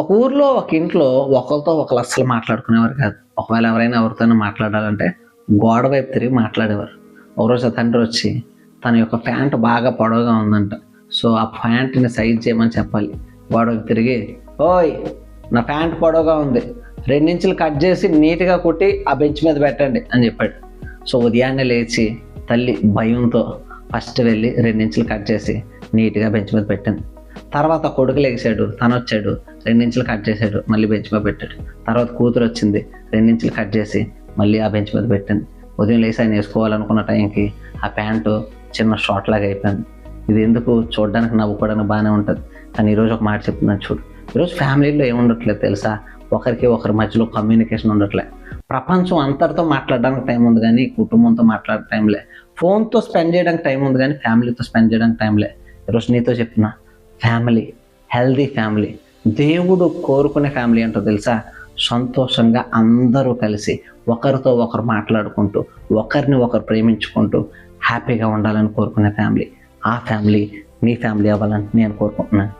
ఒక ఊర్లో ఒక ఇంట్లో ఒకరితో ఒకరు అస్సలు మాట్లాడుకునేవారు కాదు. ఒకవేళ ఎవరైనా ఎవరితోనైనా మాట్లాడాలంటే గోడ వైపు తిరిగి మాట్లాడేవారు. ఒకరోజు ఆ తండ్రి వచ్చి తన యొక్క ప్యాంట్ బాగా పొడవుగా ఉందంట. సో ఆ ప్యాంట్ని సైజ్ చేయమని చెప్పాలి. గోడ వైపు తిరిగి, ఓయ్ నా ప్యాంట్ పొడవుగా ఉంది, 2 ఇంచులు కట్ చేసి నీట్గా కుట్టి ఆ బెంచ్ మీద పెట్టండి అని చెప్పాడు. సో ఉదయాన్నే లేచి తల్లి భయంతో ఫస్ట్ వెళ్ళి 2 ఇంచులు కట్ చేసి నీట్గా బెంచ్ మీద పెట్టింది. తర్వాత కొడుకు లేచాడు, తను వచ్చాడు, 2 ఇంచులు కట్ చేశాడు, మళ్ళీ బెంచ్ మీద పెట్టాడు. తర్వాత కూతురు వచ్చింది, 2 ఇంచులు కట్ చేసి మళ్ళీ ఆ బెంచ్ మీద పెట్టింది. ఉదయం లేచి ఆయన వేసుకోవాలనుకున్న టైంకి ఆ ప్యాంటు చిన్న షార్ట్ లాగా అయిపోయింది. ఇది ఎందుకు, చూడడానికి నవ్వుకోవడానికి బాగానే ఉంటుంది, కానీ ఈరోజు ఒక మాట చెప్తున్నాను చూడు. ఈరోజు ఫ్యామిలీలో ఏముండట్లేదు తెలుసా? ఒకరికి ఒకరి మధ్యలో కమ్యూనికేషన్ ఉండట్లే. ప్రపంచం అంతటితో మాట్లాడడానికి టైం ఉంది కానీ కుటుంబంతో మాట్లాడే టైంలే. ఫోన్తో స్పెండ్ చేయడానికి టైం ఉంది కానీ ఫ్యామిలీతో స్పెండ్ చేయడానికి టైంలే. ఈరోజు నీతో చెప్తున్నా, ఫ్యామిలీ, హెల్దీ ఫ్యామిలీ, దేవుడు కోరుకునే ఫ్యామిలీ ఏంటో తెలుసా? సంతోషంగా అందరూ కలిసి ఒకరితో ఒకరు మాట్లాడుకుంటూ ఒకరిని ఒకరు ప్రేమించుకుంటూ హ్యాపీగా ఉండాలని కోరుకునే ఫ్యామిలీ. ఆ ఫ్యామిలీ నీ ఫ్యామిలీ అవ్వాలని నేను కోరుకుంటున్నాను.